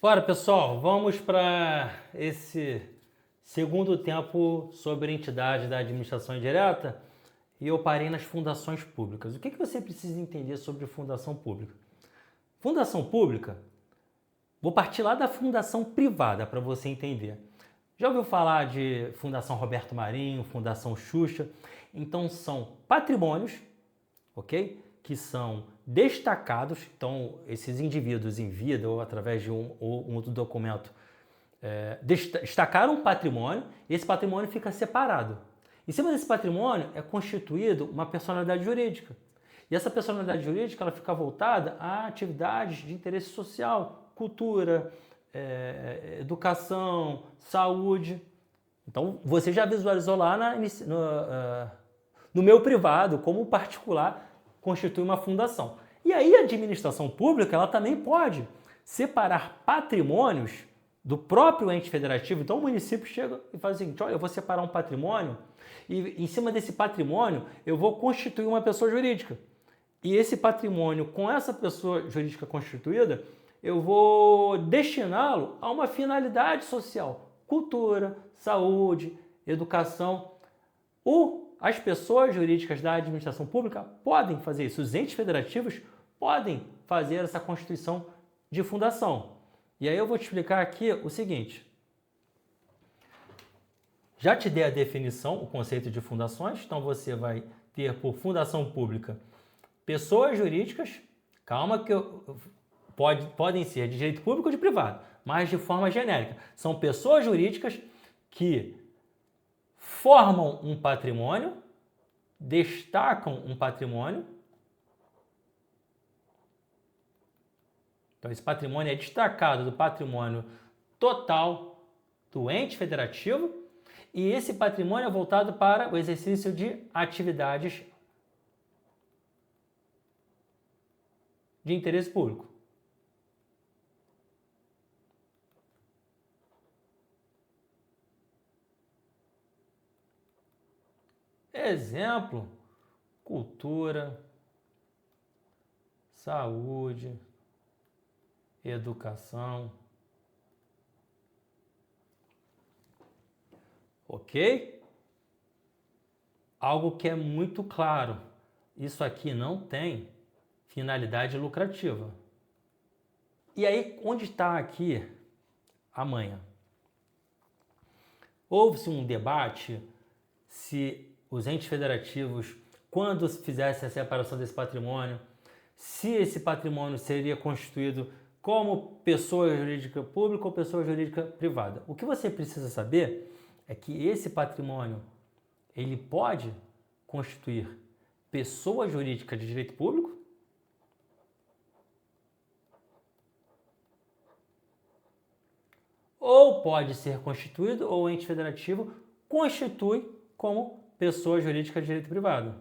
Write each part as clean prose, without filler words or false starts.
Bora, pessoal, vamos para esse segundo tempo sobre entidade da administração indireta e eu parei nas fundações públicas. O que você precisa entender sobre fundação pública? Fundação pública, vou partir lá da fundação privada para você entender. Já ouviu falar de Fundação Roberto Marinho, Fundação Xuxa? Então são patrimônios, ok? Que são destacados, então esses indivíduos em vida ou através de um outro documento destacaram um patrimônio e esse patrimônio fica separado. Em cima desse patrimônio é constituído uma personalidade jurídica. E essa personalidade jurídica ela fica voltada a atividades de interesse social, cultura, educação, saúde. Então você já visualizou lá no meu privado, como particular, constitui uma fundação. E aí a administração pública ela também pode separar patrimônios do próprio ente federativo. Então o município chega e faz o seguinte: olha, eu vou separar um patrimônio e em cima desse patrimônio eu vou constituir uma pessoa jurídica. E esse patrimônio, com essa pessoa jurídica constituída, eu vou destiná-lo a uma finalidade social, cultura, saúde, educação. As pessoas jurídicas da administração pública podem fazer isso, os entes federativos podem fazer essa constituição de fundação. E aí eu vou te explicar aqui o seguinte. Já te dei a definição, o conceito de fundações, então você vai ter por fundação pública pessoas jurídicas, calma que podem ser de direito público ou de privado, mas de forma genérica. São pessoas jurídicas que formam um patrimônio, destacam um patrimônio. Então, esse patrimônio é destacado do patrimônio total do ente federativo e esse patrimônio é voltado para o exercício de atividades de interesse público. Exemplo: cultura, saúde, educação. Ok? Algo que é muito claro: isso aqui não tem finalidade lucrativa. E aí, onde está aqui a manha? Houve-se um debate se os entes federativos, quando fizessem a separação desse patrimônio, se esse patrimônio seria constituído como pessoa jurídica pública ou pessoa jurídica privada. O que você precisa saber é que esse patrimônio ele pode constituir pessoa jurídica de direito público ou pode ser constituído ou o ente federativo constitui como pessoa jurídica de direito privado.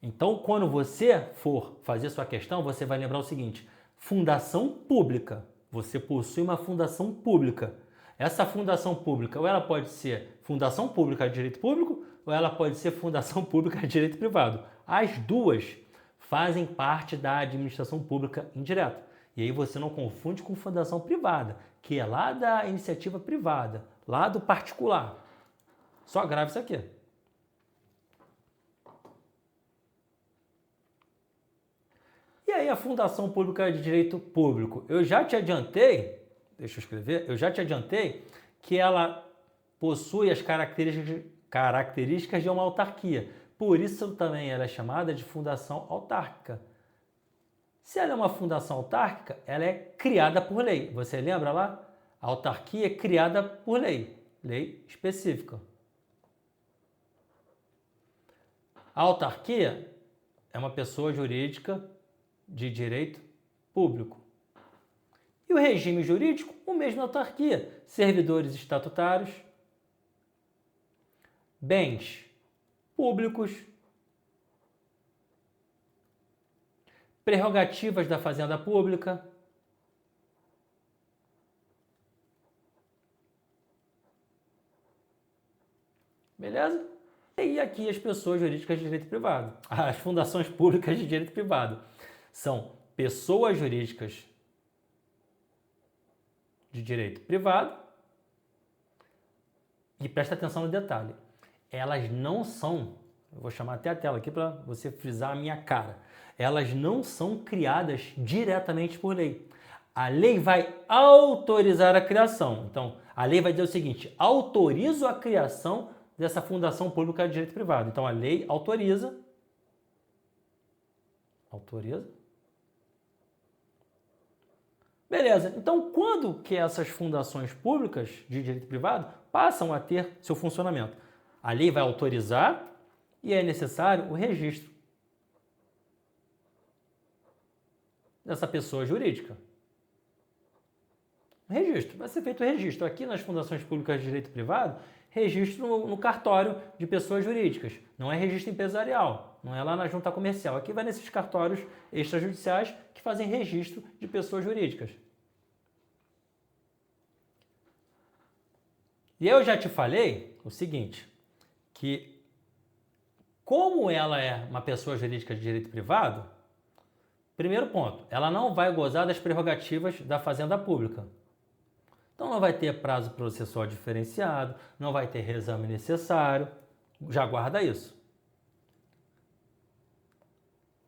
Então, quando você for fazer sua questão, você vai lembrar o seguinte: fundação pública. Você possui uma fundação pública. Essa fundação pública, ou ela pode ser fundação pública de direito público, ou ela pode ser fundação pública de direito privado. As duas fazem parte da administração pública indireta. E aí você não confunde com fundação privada, que é lá da iniciativa privada, lá do particular. Só grave isso aqui. E aí a fundação pública de direito público, eu já te adiantei, deixa eu escrever, eu já te adiantei que ela possui as características de uma autarquia. Por isso também ela é chamada de fundação autárquica. Se ela é uma fundação autárquica, ela é criada por lei. Você lembra lá? A autarquia é criada por lei, lei específica. A autarquia é uma pessoa jurídica de direito público. E o regime jurídico, o mesmo da autarquia. Servidores estatutários, bens públicos, prerrogativas da fazenda pública, beleza? E aqui as pessoas jurídicas de direito privado, as fundações públicas de direito privado. São pessoas jurídicas de direito privado. E presta atenção no detalhe. Elas não são, eu vou chamar até a tela aqui para você frisar a minha cara. Elas não são criadas diretamente por lei. A lei vai autorizar a criação. Então, a lei vai dizer o seguinte: autorizo a criação dessa fundação pública de direito privado. Então, a lei autoriza. Beleza. Então, quando que essas fundações públicas de direito privado passam a ter seu funcionamento? A lei vai autorizar e é necessário o registro dessa pessoa jurídica. Registro. Vai ser feito o registro. Aqui nas fundações públicas de direito privado, registro no cartório de pessoas jurídicas. Não é registro empresarial, não é lá na junta comercial. Aqui vai nesses cartórios extrajudiciais que fazem registro de pessoas jurídicas. E eu já te falei o seguinte, que como ela é uma pessoa jurídica de direito privado, primeiro ponto, ela não vai gozar das prerrogativas da Fazenda Pública. Então não vai ter prazo processual diferenciado, não vai ter reexame necessário, já guarda isso.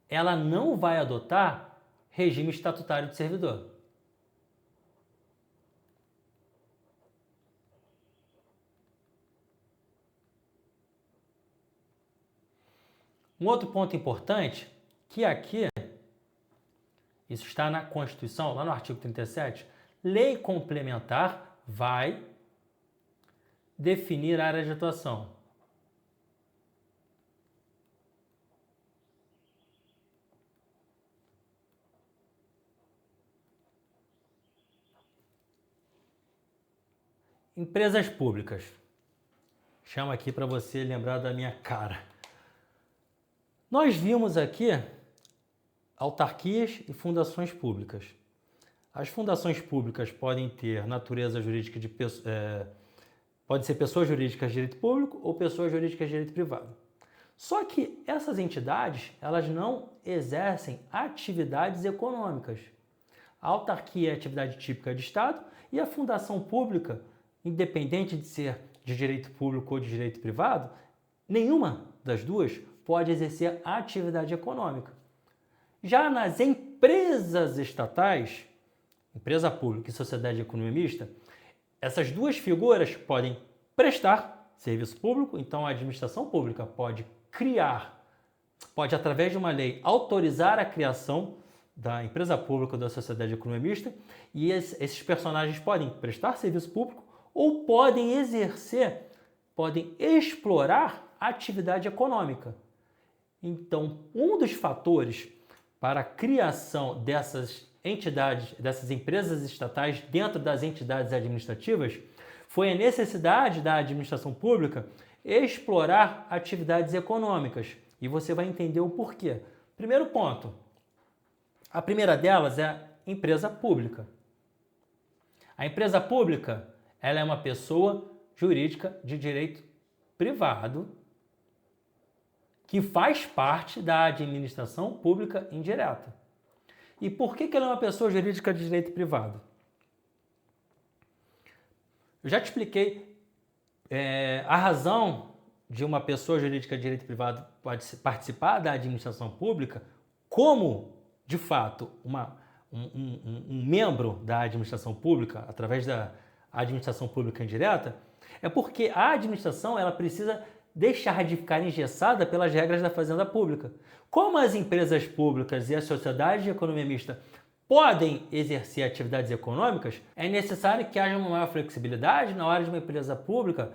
Ela não vai adotar regime estatutário de servidor. Um outro ponto importante, que aqui, isso está na Constituição, lá no artigo 37, lei complementar vai definir a área de atuação. Empresas públicas. Chama aqui para você lembrar da minha cara. Nós vimos aqui autarquias e fundações públicas. As fundações públicas podem ter natureza jurídica de pode ser pessoas jurídicas de direito público ou pessoas jurídicas de direito privado. Só que essas entidades, elas não exercem atividades econômicas. A autarquia é atividade típica de Estado e a fundação pública, independente de ser de direito público ou de direito privado, nenhuma das duas pode exercer atividade econômica. Já nas empresas estatais, empresa pública e sociedade de economia mista, essas duas figuras podem prestar serviço público, então a administração pública pode criar, pode através de uma lei autorizar a criação da empresa pública ou da sociedade de economia mista, e esses personagens podem prestar serviço público ou podem exercer, podem explorar atividade econômica. Então, um dos fatores para a criação dessas entidades, dessas empresas estatais dentro das entidades administrativas, foi a necessidade da administração pública explorar atividades econômicas. E você vai entender o porquê. Primeiro ponto, a primeira delas é a empresa pública. A empresa pública, ela é uma pessoa jurídica de direito privado que faz parte da administração pública indireta. E por que ela é uma pessoa jurídica de direito privado? Eu já te expliquei a razão de uma pessoa jurídica de direito privado pode participar da administração pública como, de fato, um membro da administração pública, através da administração pública indireta, é porque a administração ela precisa deixar de ficar engessada pelas regras da Fazenda Pública. Como as empresas públicas e a sociedade de economia mista podem exercer atividades econômicas, é necessário que haja uma maior flexibilidade na hora de uma empresa pública,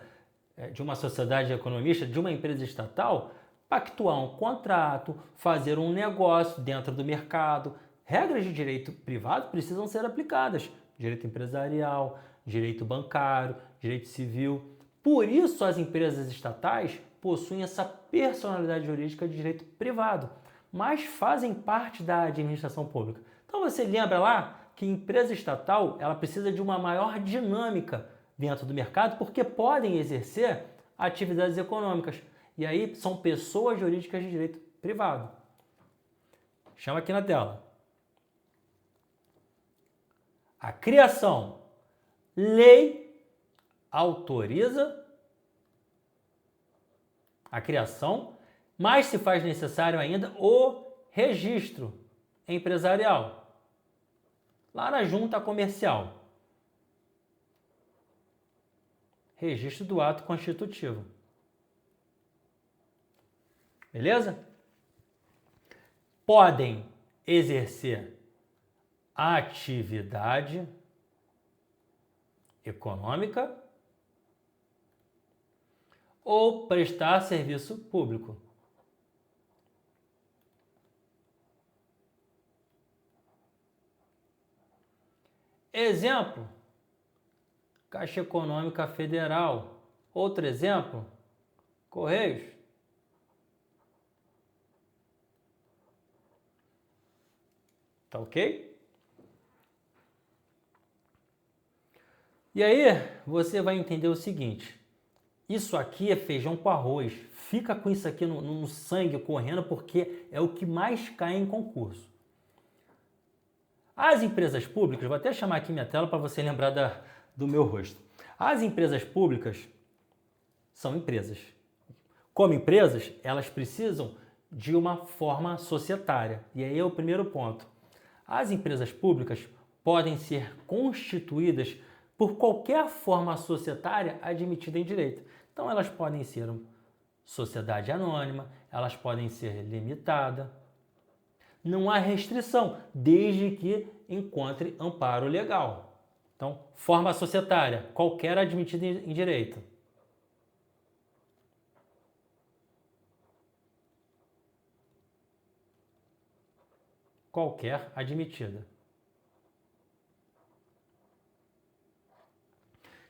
de uma sociedade de economia mista, de uma empresa estatal, pactuar um contrato, fazer um negócio dentro do mercado. Regras de direito privado precisam ser aplicadas. Direito empresarial, direito bancário, direito civil. Por isso, as empresas estatais possuem essa personalidade jurídica de direito privado, mas fazem parte da administração pública. Então, você lembra lá que empresa estatal ela precisa de uma maior dinâmica dentro do mercado, porque podem exercer atividades econômicas. E aí, são pessoas jurídicas de direito privado. Chama aqui na tela. A criação. Lei autoriza a criação, mas se faz necessário ainda o registro empresarial, lá na junta comercial. Registro do ato constitutivo. Beleza? Podem exercer atividade econômica ou prestar serviço público. Exemplo, Caixa Econômica Federal. Outro exemplo, Correios. Tá ok? E aí, você vai entender o seguinte. Isso aqui é feijão com arroz. Fica com isso aqui no sangue correndo, porque é o que mais cai em concurso. As empresas públicas, vou até chamar aqui minha tela para você lembrar do meu rosto. As empresas públicas são empresas. Como empresas, elas precisam de uma forma societária. E aí é o primeiro ponto. As empresas públicas podem ser constituídas por qualquer forma societária admitida em direito. Então, elas podem ser sociedade anônima, elas podem ser limitadas. Não há restrição, desde que encontre amparo legal. Então, forma societária, qualquer admitida em direito. Qualquer admitida.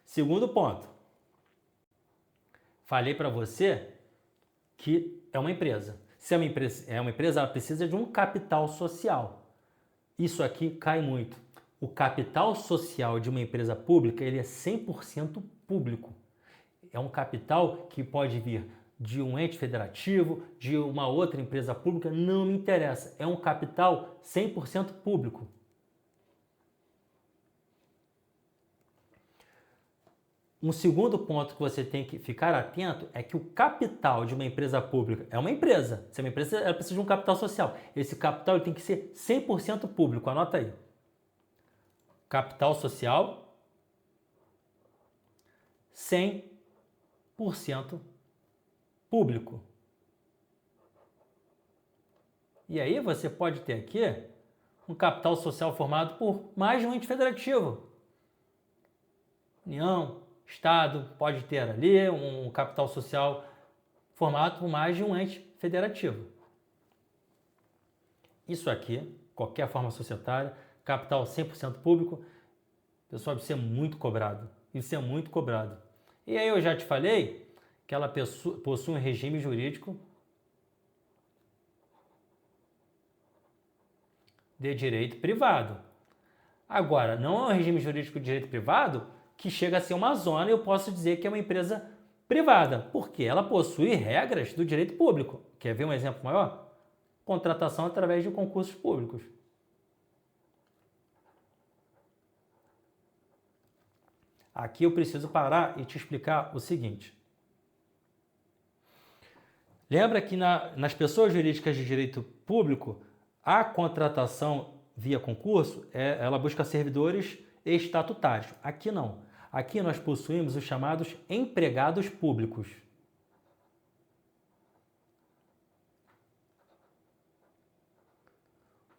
Segundo ponto. Falei para você que é uma empresa. Se é uma empresa, ela precisa de um capital social. Isso aqui cai muito. O capital social de uma empresa pública, ele é 100% público. É um capital que pode vir de um ente federativo, de uma outra empresa pública, não me interessa. É um capital 100% público. Um segundo ponto que você tem que ficar atento é que o capital de uma empresa pública é uma empresa. Se é uma empresa, ela precisa de um capital social. Esse capital ele tem que ser 100% público. Anota aí. Capital social 100% público. E aí você pode ter aqui um capital social formado por mais de um ente federativo. União, Estado, pode ter ali um capital social formado por mais de um ente federativo. Isso aqui, qualquer forma societária, capital 100% público, pessoal, isso é muito cobrado. Isso é muito cobrado. E aí eu já te falei que ela possui um regime jurídico de direito privado. Agora, não é um regime jurídico de direito privado que chega a ser uma zona e eu posso dizer que é uma empresa privada, porque ela possui regras do direito público. Quer ver um exemplo maior? Contratação através de concursos públicos. Aqui eu preciso parar e te explicar o seguinte. Lembra que nas pessoas jurídicas de direito público, a contratação via concurso, ela busca servidores estatutários. Aqui não. Aqui nós possuímos os chamados empregados públicos.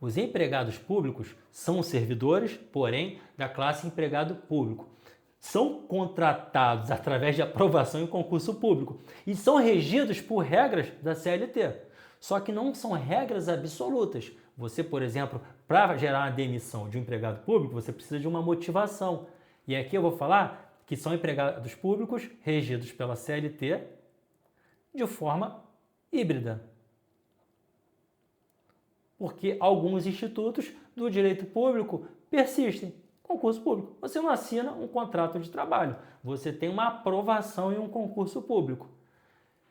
Os empregados públicos são servidores, porém, da classe empregado público. São contratados através de aprovação em concurso público e são regidos por regras da CLT. Só que não são regras absolutas. Você, por exemplo, para gerar a demissão de um empregado público, você precisa de uma motivação. E aqui eu vou falar que são empregados públicos regidos pela CLT de forma híbrida. Porque alguns institutos do direito público persistem. Concurso público. Você não assina um contrato de trabalho. Você tem uma aprovação em um concurso público.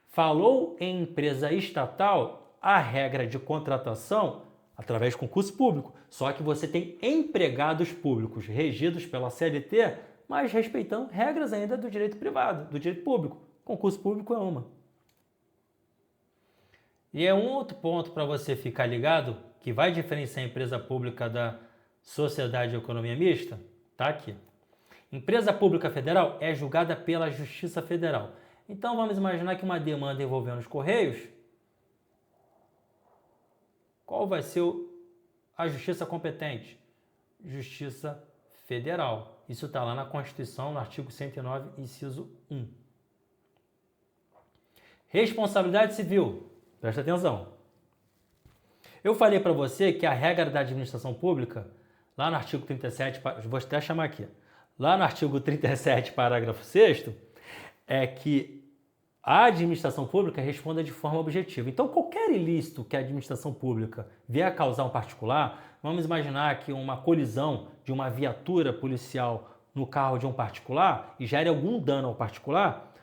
Falou em empresa estatal, a regra de contratação através de concurso público. Só que você tem empregados públicos regidos pela CLT, mas respeitando regras ainda do direito privado, do direito público. Concurso público é uma. E é um outro ponto para você ficar ligado, que vai diferenciar a empresa pública da sociedade de economia mista, tá aqui. Empresa pública federal é julgada pela Justiça Federal. Então vamos imaginar que uma demanda envolvendo os Correios, qual vai ser a justiça competente? Justiça Federal. Isso está lá na Constituição, no artigo 109, inciso 1. Responsabilidade civil. Presta atenção. Eu falei para você que a regra da administração pública, lá no artigo 37, vou até chamar aqui, lá no artigo 37, parágrafo 6º, é que a administração pública responda de forma objetiva. Então, qualquer ilícito que a administração pública vier a causar um particular, vamos imaginar que uma colisão de uma viatura policial no carro de um particular e gere algum dano ao particular,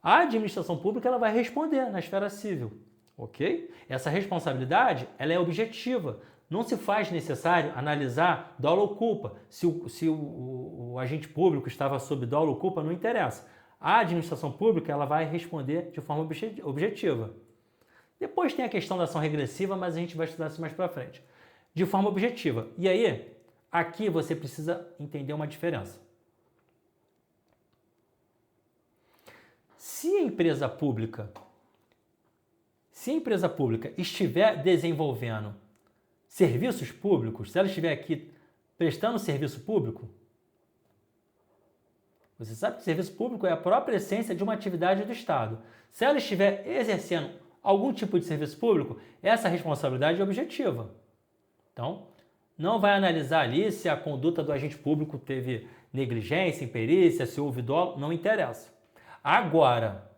a administração pública ela vai responder na esfera civil, ok? Essa responsabilidade ela é objetiva. Não se faz necessário analisar dolo ou culpa. Se o agente público estava sob dolo ou culpa, não interessa. A administração pública ela vai responder de forma objetiva. Depois tem a questão da ação regressiva, mas a gente vai estudar isso mais para frente. De forma objetiva. E aí, aqui você precisa entender uma diferença. Se a empresa pública estiver desenvolvendo serviços públicos, se ela estiver aqui prestando serviço público, você sabe que o serviço público é a própria essência de uma atividade do Estado. Se ela estiver exercendo algum tipo de serviço público, essa responsabilidade é objetiva. Então, não vai analisar ali se a conduta do agente público teve negligência, imperícia, se houve dolo, não interessa. Agora,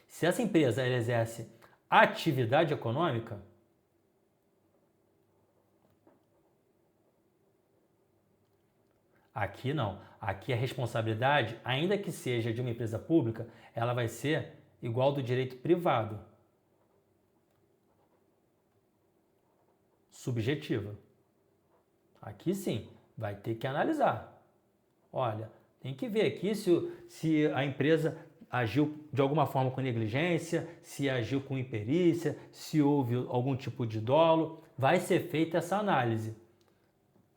se essa empresa ela exerce atividade econômica, aqui não. Aqui a responsabilidade, ainda que seja de uma empresa pública, ela vai ser igual do direito privado. Subjetiva. Aqui sim, vai ter que analisar. Olha, tem que ver aqui se a empresa agiu de alguma forma com negligência, se agiu com imperícia, se houve algum tipo de dolo. Vai ser feita essa análise.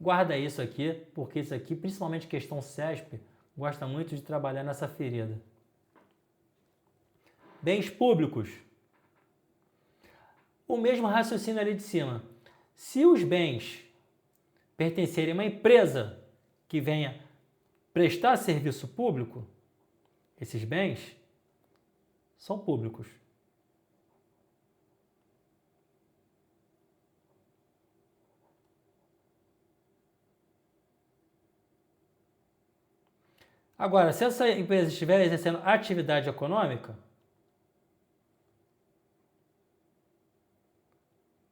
Guarda isso aqui, porque isso aqui, principalmente questão CESP, gosta muito de trabalhar nessa ferida. Bens públicos. O mesmo raciocínio ali de cima. Se os bens pertencerem a uma empresa que venha prestar serviço público, esses bens são públicos. Agora, se essa empresa estiver exercendo atividade econômica,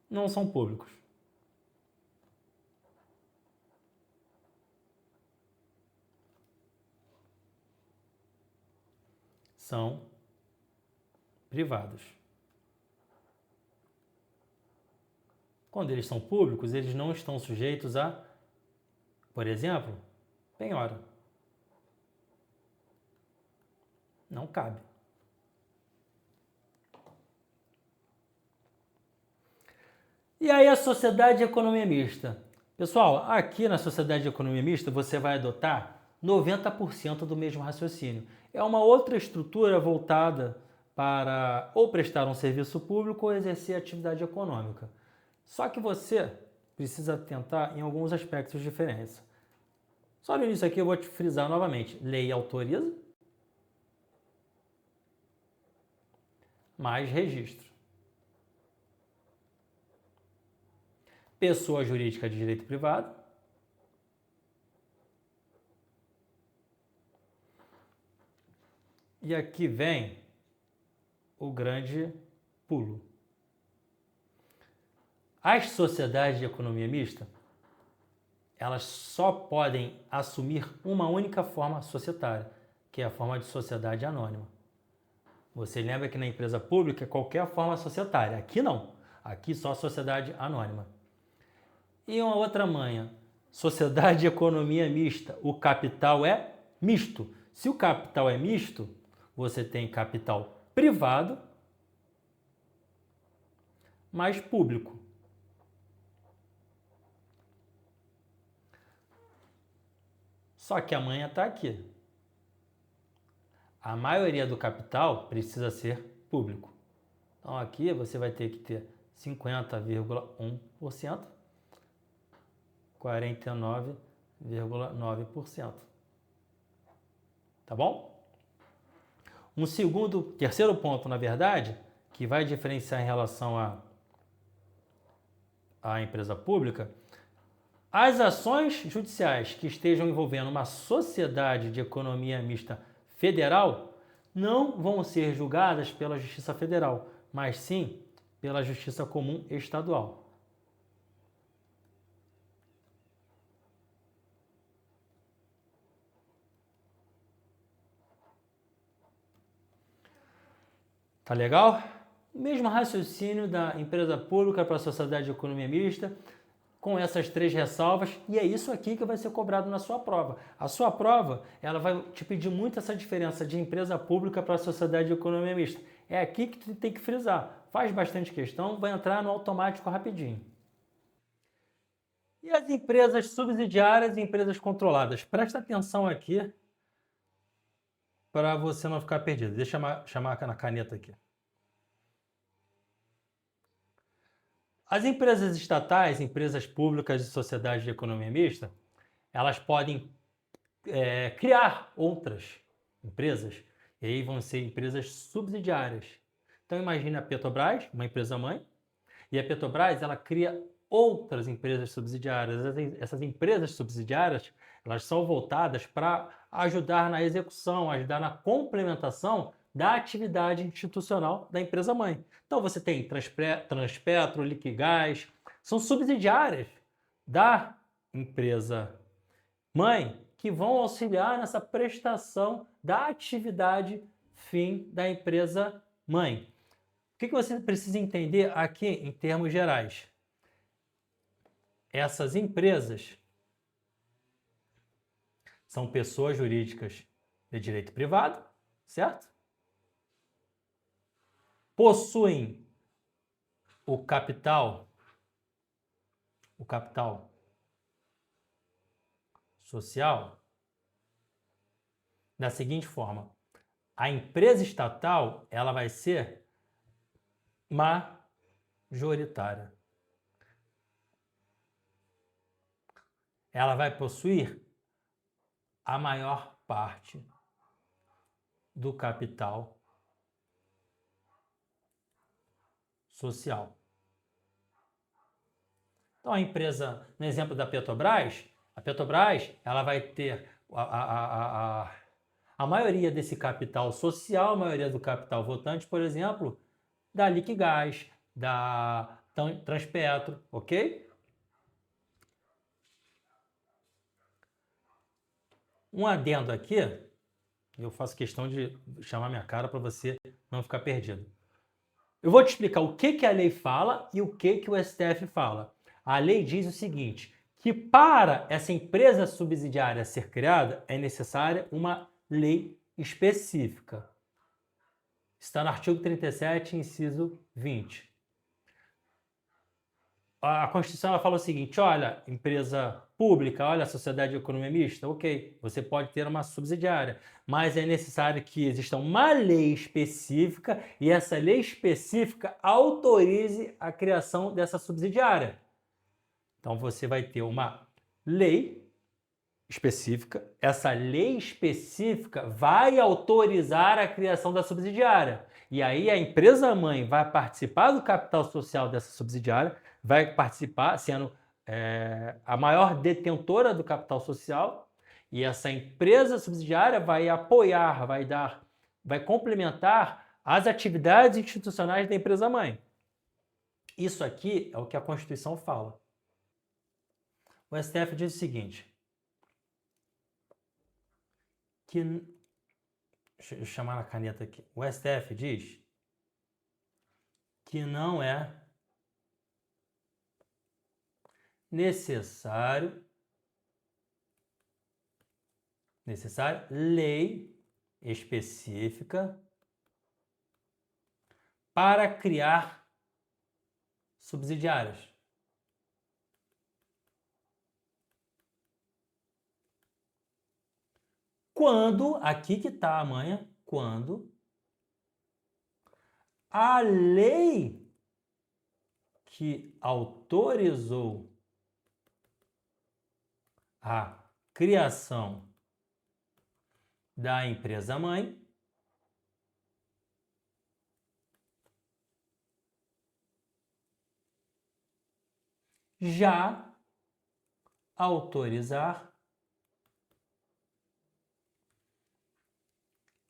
não são públicos. São privados. Quando eles são públicos, eles não estão sujeitos a, por exemplo, penhora. Não cabe. E aí a sociedade de economia mista. Pessoal, aqui na sociedade de economia mista você vai adotar 90% do mesmo raciocínio. É uma outra estrutura voltada para ou prestar um serviço público ou exercer atividade econômica. Só que você precisa atentar em alguns aspectos de diferença. Só no início aqui eu vou te frisar novamente. Lei autoriza, mais registro. Pessoa jurídica de direito privado. E aqui vem o grande pulo. As sociedades de economia mista, elas só podem assumir uma única forma societária, que é a forma de sociedade anônima. Você lembra que na empresa pública é qualquer forma societária. Aqui não. Aqui só sociedade anônima. E uma outra manha, sociedade de economia mista, o capital é misto. Se o capital é misto, você tem capital privado mais público. Só que a manha está aqui. A maioria do capital precisa ser público. Então aqui você vai ter que ter 50,1%, 49,9%. Tá bom? Terceiro ponto, na verdade, que vai diferenciar em relação à empresa pública, as ações judiciais que estejam envolvendo uma sociedade de economia mista federal não vão ser julgadas pela Justiça Federal, mas sim pela Justiça Comum Estadual. Tá legal? O mesmo raciocínio da empresa pública para a sociedade de economia mista, com essas 3 ressalvas, e é isso aqui que vai ser cobrado na sua prova. A sua prova, ela vai te pedir muito essa diferença de empresa pública para a sociedade de economia mista. É aqui que tu tem que frisar. Faz bastante questão, vai entrar no automático rapidinho. E as empresas subsidiárias e empresas controladas? Presta atenção aqui para você não ficar perdido. Deixa eu chamar na caneta aqui. As empresas estatais, empresas públicas e sociedades de economia mista, elas podem criar outras empresas, e aí vão ser empresas subsidiárias. Então imagine a Petrobras, uma empresa mãe, e a Petrobras ela cria outras empresas subsidiárias. Essas empresas subsidiárias elas são voltadas para ajudar na execução, ajudar na complementação da atividade institucional da empresa mãe. Então você tem Transpetro, Liquigás, são subsidiárias da empresa mãe que vão auxiliar nessa prestação da atividade fim da empresa mãe. O que você precisa entender aqui em termos gerais? Essas empresas são pessoas jurídicas de direito privado, certo? Possuem o capital social da seguinte forma: a empresa estatal ela vai ser majoritária. Ela vai possuir a maior parte do capital social. Então, a empresa, no exemplo da Petrobras, a Petrobras ela vai ter a maioria desse capital social, a maioria do capital votante, por exemplo, da Liquigás, da Transpetro, ok? Um adendo aqui, eu faço questão de chamar minha cara para você não ficar perdido. Eu vou te explicar o que a lei fala e o que o STF fala. A lei diz o seguinte, que para essa empresa subsidiária ser criada é necessária uma lei específica. Está no artigo 37, inciso 20. A Constituição ela fala o seguinte, olha, empresa pública, olha, sociedade de economia mista, ok, você pode ter uma subsidiária, mas é necessário que exista uma lei específica e essa lei específica autorize a criação dessa subsidiária. Então você vai ter uma lei específica, essa lei específica vai autorizar a criação da subsidiária. E aí a empresa mãe vai participar do capital social dessa subsidiária, vai participar sendo a maior detentora do capital social, e essa empresa subsidiária vai apoiar, vai complementar as atividades institucionais da empresa mãe. Isso aqui é o que a Constituição fala. O STF diz o seguinte, deixa eu chamar na caneta aqui. O STF diz que não é necessário, lei específica para criar subsidiárias. Quando, aqui que está a manha, quando a lei que autorizou a criação da empresa-mãe já autorizar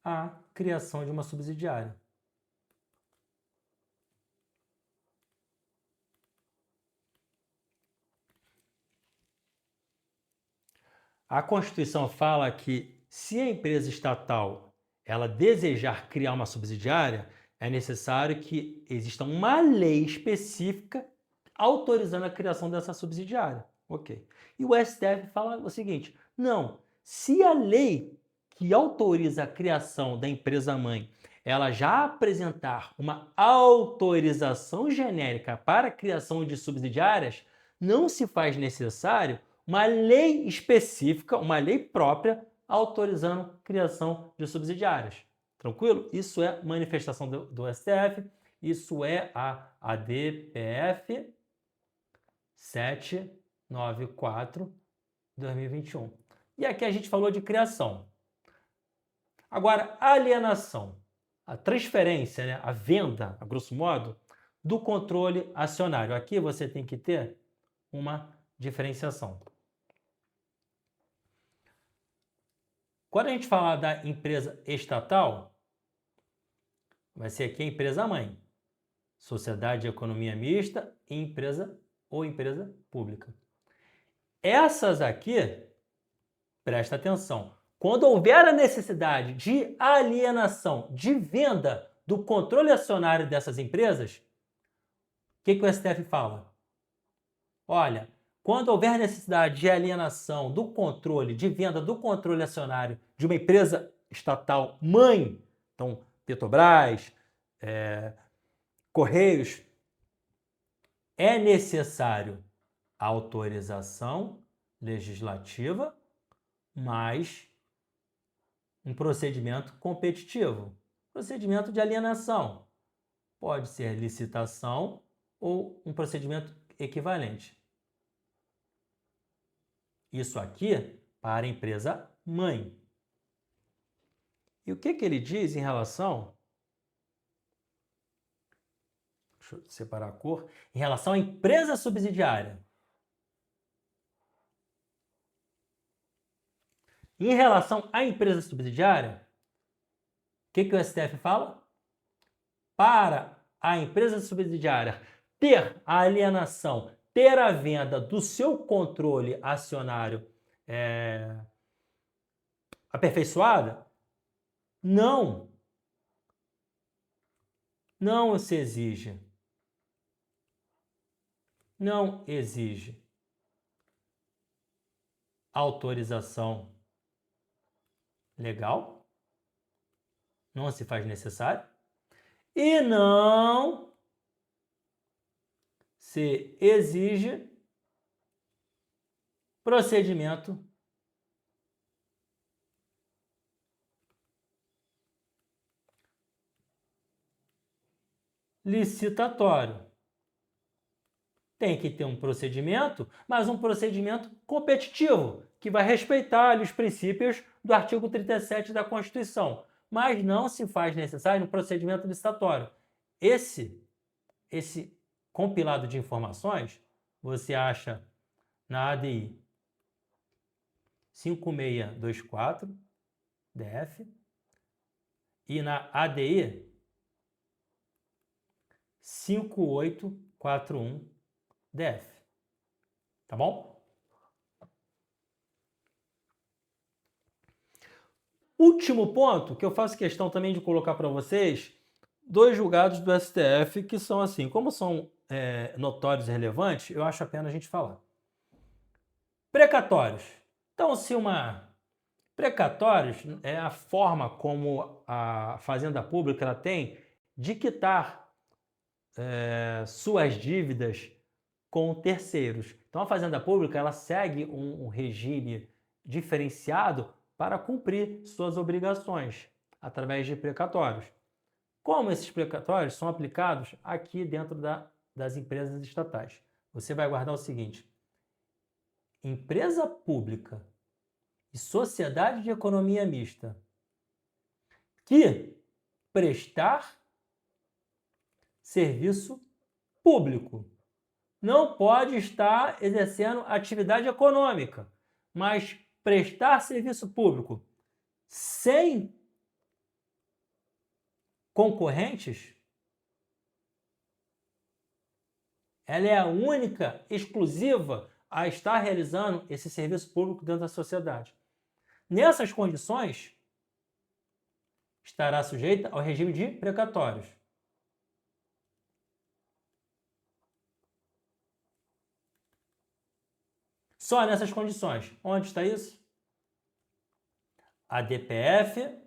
a criação de uma subsidiária. A Constituição fala que se a empresa estatal ela desejar criar uma subsidiária, é necessário que exista uma lei específica autorizando a criação dessa subsidiária. Ok. E o STF fala o seguinte, não, se a lei que autoriza a criação da empresa-mãe, ela já apresentar uma autorização genérica para a criação de subsidiárias, não se faz necessário uma lei específica, uma lei própria, autorizando a criação de subsidiárias. Tranquilo? Isso é manifestação do STF, isso é a ADPF 794/2021. E aqui a gente falou de criação. Agora, a alienação, a transferência, né, a venda, a grosso modo, do controle acionário. Aqui você tem que ter uma diferenciação. Quando a gente falar da empresa estatal, vai ser aqui a empresa-mãe, sociedade de economia mista e empresa ou empresa pública. Essas aqui, presta atenção, quando houver a necessidade de alienação, de venda do controle acionário dessas empresas, o que o STF fala? Olha, quando houver necessidade de alienação do controle, de venda do controle acionário de uma empresa estatal mãe, então Petrobras, Correios, é necessário autorização legislativa mais um procedimento competitivo, procedimento de alienação. Pode ser licitação ou um procedimento equivalente. Isso aqui para a empresa mãe. E o que ele diz em relação... Deixa eu separar a cor. Em relação à empresa subsidiária. Em relação à empresa subsidiária, o que o STF fala? Para a empresa subsidiária ter a alienação, ter a venda do seu controle acionário aperfeiçoada, não se exige. Não exige autorização legal, não se faz necessário, e não se exige procedimento licitatório. Tem que ter um procedimento, mas um procedimento competitivo, que vai respeitar ali os princípios do artigo 37 da Constituição. Mas não se faz necessário um procedimento licitatório. Esse compilado de informações você acha na ADI 5624 DF e na ADI 5841 DF. Tá bom? Último ponto que eu faço questão também de colocar para vocês, 2 julgados do STF que são assim, como são notórios e relevantes, eu acho a pena a gente falar. Precatórios. Então, precatórios é a forma como a Fazenda Pública ela tem de quitar suas dívidas com terceiros. Então, a Fazenda Pública ela segue um regime diferenciado para cumprir suas obrigações através de precatórios. Como esses precatórios são aplicados aqui dentro das empresas estatais? Você vai guardar o seguinte: empresa pública e sociedade de economia mista que prestar serviço público não pode estar exercendo atividade econômica, mas prestar serviço público sem concorrentes, ela é a única, exclusiva, a estar realizando esse serviço público dentro da sociedade. Nessas condições, estará sujeita ao regime de precatórios. Só nessas condições. Onde está isso? A DPF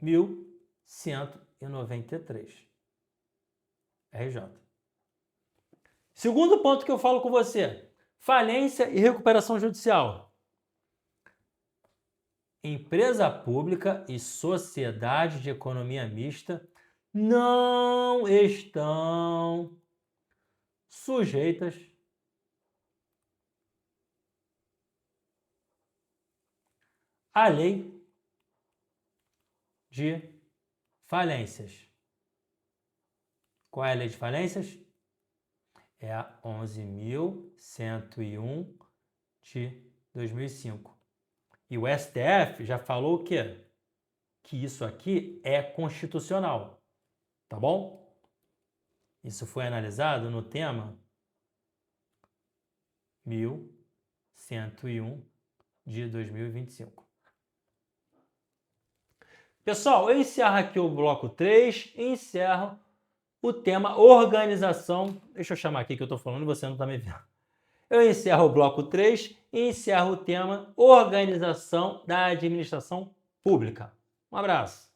1193. RJ. Segundo ponto que eu falo com você: falência e recuperação judicial. Empresa pública e sociedade de economia mista não estão sujeitas à lei de falências. Qual é a lei de falências? É a 11.101 de 2005. E o STF já falou o quê? Que isso aqui é constitucional. Tá bom? Isso foi analisado no tema 1101 de 2025. Pessoal, eu encerro aqui o bloco 3 e encerro o tema organização. Deixa eu chamar aqui que eu estou falando e você não está me vendo. Eu encerro o bloco 3 e encerro o tema organização da administração pública. Um abraço.